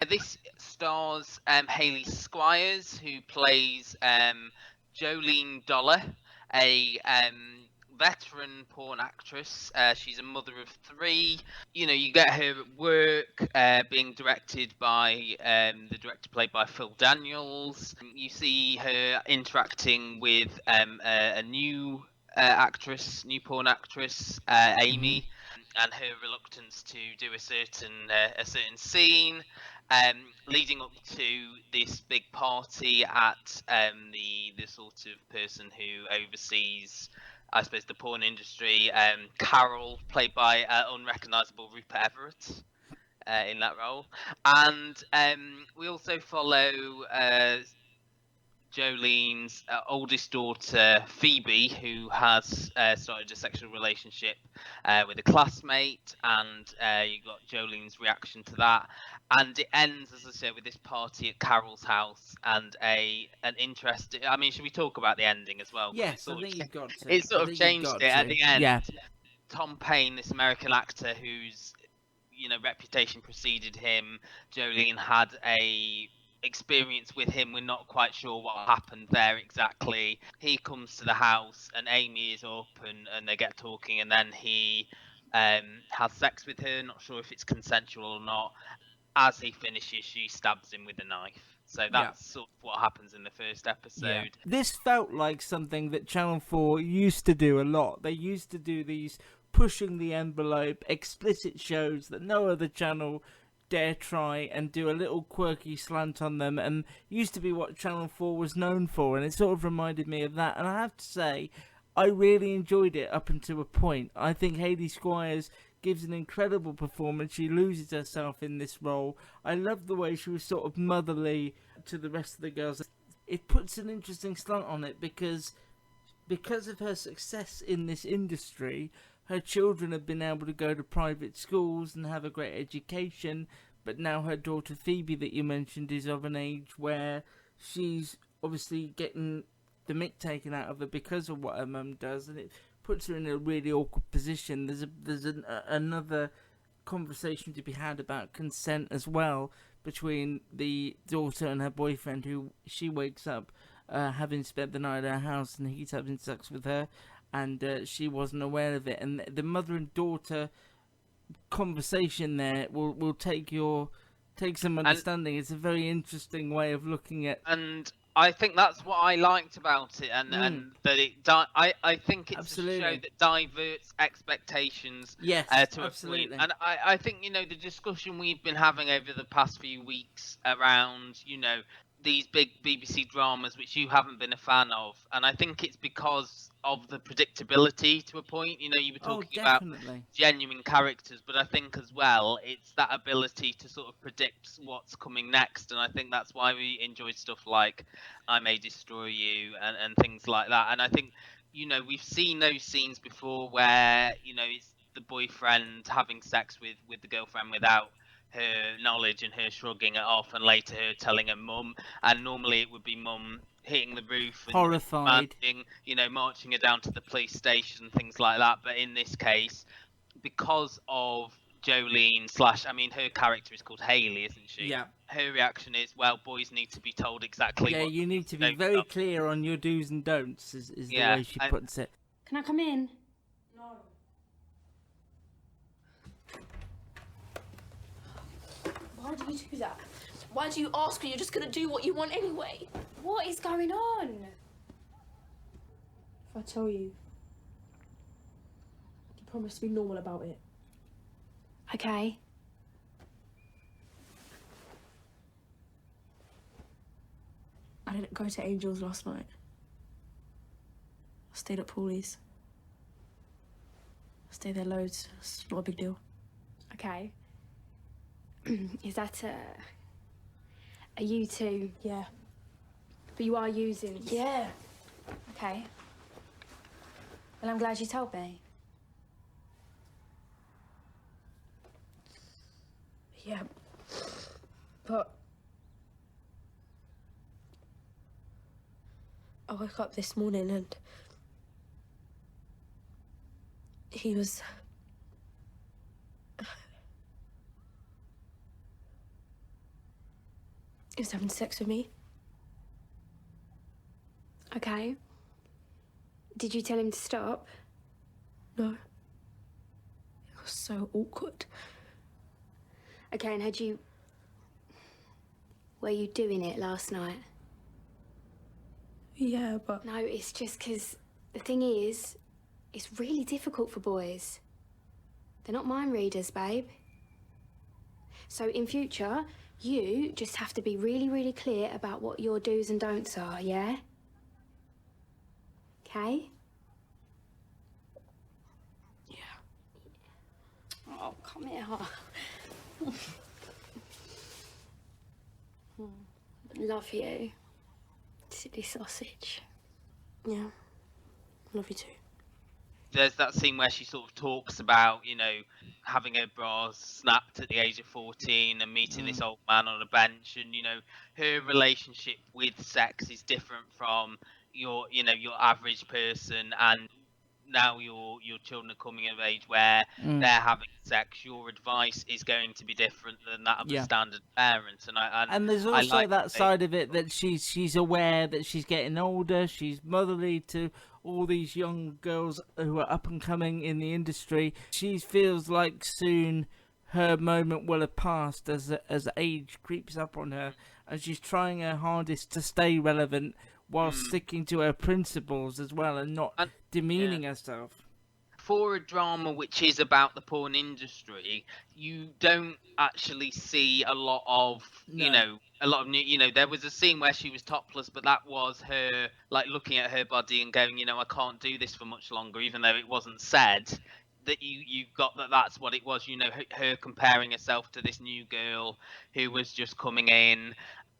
This stars Hayley Squires, who plays Jolene Dollar, a veteran porn actress. She's a mother of three. You get her at work, being directed by the director played by Phil Daniels. You see her interacting with a new new porn actress, Amy, and her reluctance to do a certain scene, leading up to this big party at the sort of person who oversees, I suppose, the porn industry. Carol, played by unrecognisable Rupert Everett, in that role, and we also follow Jolene's oldest daughter, Phoebe, who has started a sexual relationship with a classmate, and you got Jolene's reaction to that. And it ends, as I said, with this party at Carol's house and an interesting. I mean, should we talk about the ending as well? Because Yes, I think you've got to. it sort of changed it at the end. Yeah. Tom Payne, this American actor whose reputation preceded him, Jolene had a experience with him. We're not quite sure what happened there exactly. He comes to the house and Amy is up, and they get talking, and then he has sex with her. Not sure if it's consensual or not. As he finishes, she stabs him with a knife. So that's sort of what happens in the first episode. Yeah. This felt like something that Channel 4 used to do a lot. They used to do these pushing the envelope, explicit shows that no other channel dare try, and do a little quirky slant on them, and used to be what Channel 4 was known for, and it sort of reminded me of that. And I have to say, I really enjoyed it up until a point. I think Hayley Squires gives an incredible performance. She loses herself in this role. I love the way she was sort of motherly to the rest of the girls. It puts an interesting slant on it because of her success in this industry, her children have been able to go to private schools and have a great education, but now her daughter Phoebe, that you mentioned, is of an age where she's obviously getting the mick taken out of her because of what her mum does, and it puts her in a really awkward position. There's another conversation to be had about consent as well between the daughter and her boyfriend, who she wakes up having spent the night at her house and he's having sex with her, and she wasn't aware of it. And the mother and daughter conversation there will take some understanding. It's a very interesting way of looking at. And I think that's what I liked about it, and that I think it's Absolutely. a show that diverts expectations. Yes, To absolutely. a point. And I think the discussion we've been having over the past few weeks around these big BBC dramas, which you haven't been a fan of, and I think it's because of the predictability to a point. You were talking about genuine characters, but I think as well it's that ability to sort of predict what's coming next, and I think that's why we enjoy stuff like I May Destroy You and things like that. And I think we've seen those scenes before where it's the boyfriend having sex with the girlfriend without her knowledge and her shrugging it off, and later her telling her mum, and normally it would be mum hitting the roof and horrified, marching her down to the police station and things like that. But in this case, because of Jolene her character is called Hayley, isn't she? Yeah. Her reaction is, well, boys need to be told exactly what you need to be very clear on your do's and don'ts, is the way she puts it. Can I come in? No. Why do you do that? Why do you ask when you're just going to do what you want anyway? What is going on? If I tell you, you promise to be normal about it. Okay. I didn't go to Angel's last night. I stayed at Paulie's. I stay there loads. It's not a big deal. Okay. Is that are you two? Yeah. But you are using? Yeah. Okay. Well, I'm glad you told me. Yeah. But I woke up this morning and he was... He was having sex with me. Okay. Did you tell him to stop? No. It was so awkward. Okay, and were you doing it last night? Yeah, but... No, it's just because the thing is, it's really difficult for boys. They're not mind readers, babe. So in future, you just have to be really, really clear about what your do's and don'ts are, yeah? Okay? Yeah. Oh, come here. Love you. Silly sausage. Yeah. Love you too. There's that scene where she sort of talks about, having her bra snapped at the age of 14 and meeting this old man on a bench, and her relationship with sex is different from your average person, and now your children are coming of age where they're having sex. Your advice is going to be different than that of a standard parent, and there's I also like that side of it that she's aware that she's getting older. She's motherly to all these young girls who are up and coming in the industry. She feels like soon her moment will have passed as age creeps up on her, and she's trying her hardest to stay relevant while sticking to her principles as well and not demeaning herself. For a drama which is about the porn industry, you don't actually see a lot of, there was a scene where she was topless, but that was her, like, looking at her body and going, I can't do this for much longer, even though it wasn't said. That you got that's what it was, her comparing herself to this new girl who was just coming in.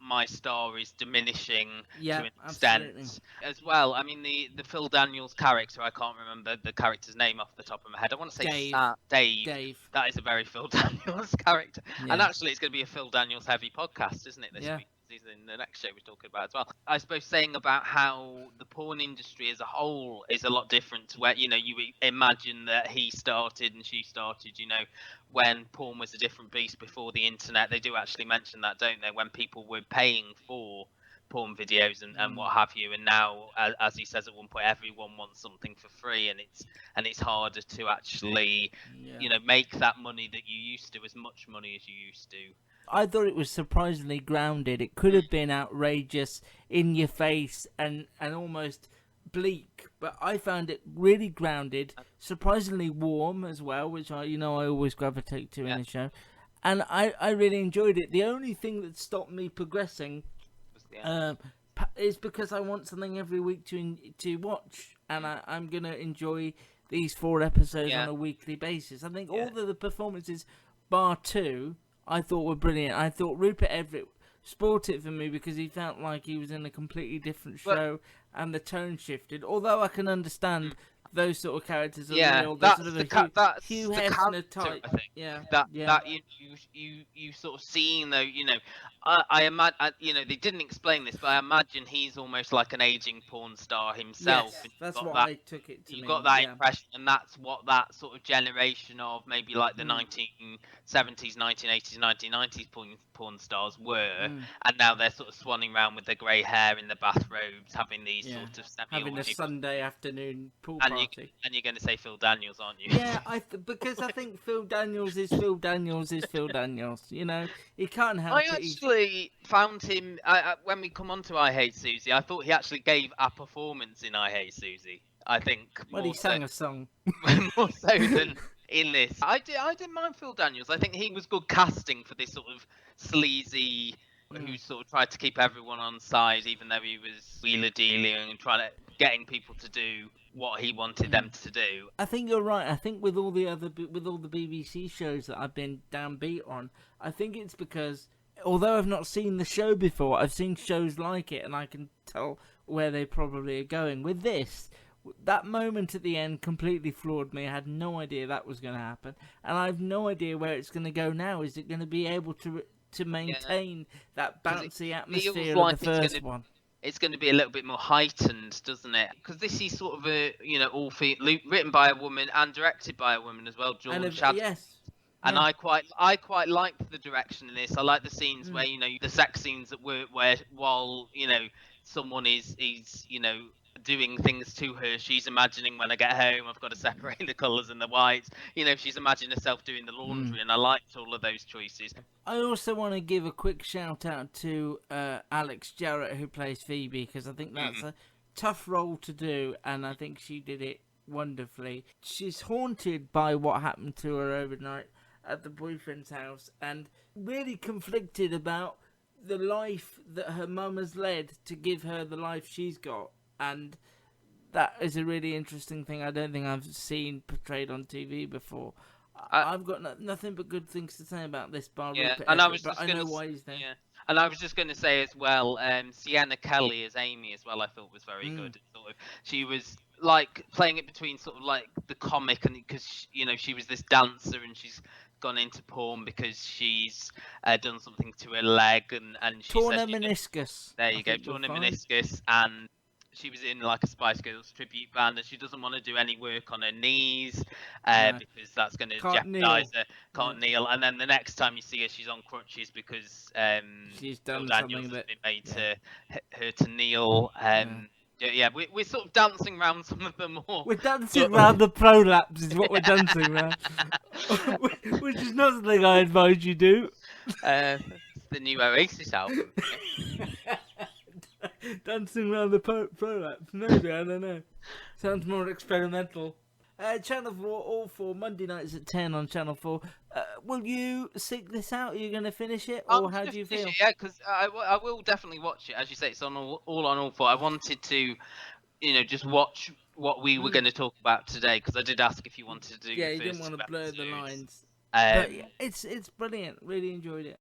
My star is diminishing to an extent. Absolutely. As well. I mean, the Phil Daniels character, I can't remember the character's name off the top of my head. I want to say Dave. That is a very Phil Daniels character. Yeah. And actually, it's going to be a Phil Daniels heavy podcast, isn't it, this week? In the next show we're talking about as well. I suppose saying about how the porn industry as a whole is a lot different to where, you imagine that he started and she started, when porn was a different beast before the internet. They do actually mention that, don't they? When people were paying for porn videos and what have you, and now, as he says at one point, everyone wants something for free, and it's harder to actually make that money that you used to, as much money as you used to. I thought it was surprisingly grounded. It could have been outrageous, in your face, and almost bleak, but I found it really grounded, surprisingly warm as well, which I always gravitate to in a show, and I really enjoyed it. The only thing that stopped me progressing is because I want something every week to watch, and I'm gonna enjoy these 4 episodes on a weekly basis. I think all of the performances, bar 2, I thought were brilliant. I thought Rupert Everett spoilt it for me because he felt like he was in a completely different show, and the tone shifted. Although I can understand those sort of characters are real. That's sort of that's Hugh the Hefner character, type. I think. That You sort of seeing though, I imagine, they didn't explain this, but I imagine he's almost like an aging porn star himself. Yes, and that's what I took it to mean. You got that impression, and that's what that sort of generation of maybe like the 1970s, 1980s, 1990s porn stars were, and now they're sort of swanning around with their grey hair in the bathrobes, having these sort of having a Sunday afternoon pool and party. And you're going to say Phil Daniels, aren't you? Yeah, because I think Phil Daniels is Phil Daniels is Phil Daniels. He can't help it. I actually found him when we come on to I Hate Susie. I thought he actually gave a performance in I Hate Susie. I think. Well, he sang a song. More so than in this. I didn't mind Phil Daniels. I think he was good casting for this sort of sleazy, who sort of tried to keep everyone on side, even though he was wheeler dealing and trying to getting people to do what he wanted them to do. I think you're right. I think with all the BBC shows that I've been downbeat on, I think it's because although I've not seen the show before, I've seen shows like it, and I can tell where they probably are going. With this, that moment at the end completely floored me. I had no idea that was going to happen, and I have no idea where it's going to go now. Is it going to be able to maintain that bouncy atmosphere of the first one? It's going to be a little bit more heightened, doesn't it? Because this is sort of a, written by a woman and directed by a woman as well, Jordan Chad. Yes. And Yeah. I quite liked the direction in this. I like the scenes where the sex scenes that were where while someone is doing things to her, she's imagining when I get home I've got to separate the colours and the whites. She's imagining herself doing the laundry, and I liked all of those choices. I also want to give a quick shout out to Alex Jarrett, who plays Phoebe, because I think that's a tough role to do, and I think she did it wonderfully. She's haunted by what happened to her overnight at the boyfriend's house, and really conflicted about the life that her mum has led to give her the life she's got, and that is a really interesting thing I don't think I've seen portrayed on TV before. I've got nothing but good things to say about this bar. Yeah, Rupert and I Everett, was but just I gonna know why he's there. yeah, and I was just going to say as well, Sienna Kelly as Amy as well. I thought was very good. Sort of, she was like playing it between sort of like the comic, and because she was this dancer and she's gone into porn because she's done something to her leg, and she Torn says a meniscus. there you go, torn a meniscus, and she was in like a Spice Girls tribute band, and she doesn't want to do any work on her knees because that's going to Can't jeopardize kneel. her. Can't kneel, and then the next time you see her, she's on crutches because She's Bill done Daniels something has that been made to her to kneel. Yeah, we're sort of dancing around some of them more. We're dancing around the prolapse is what we're dancing around. Which is not something I advise you do. It's the new Oasis album. Dancing around the prolapse. Maybe, I don't know. Sounds more experimental. Channel 4, all 4, Monday nights at 10 on Channel 4. Will you seek this out? Are you going to finish it? Or how do you feel? Yeah, because I will definitely watch it. As you say, it's on all 4. I wanted to, just watch what we were going to talk about today, because I did ask if you wanted to do Yeah, the you didn't first want to 2 blur the episodes. lines. But yeah, it's brilliant. Really enjoyed it.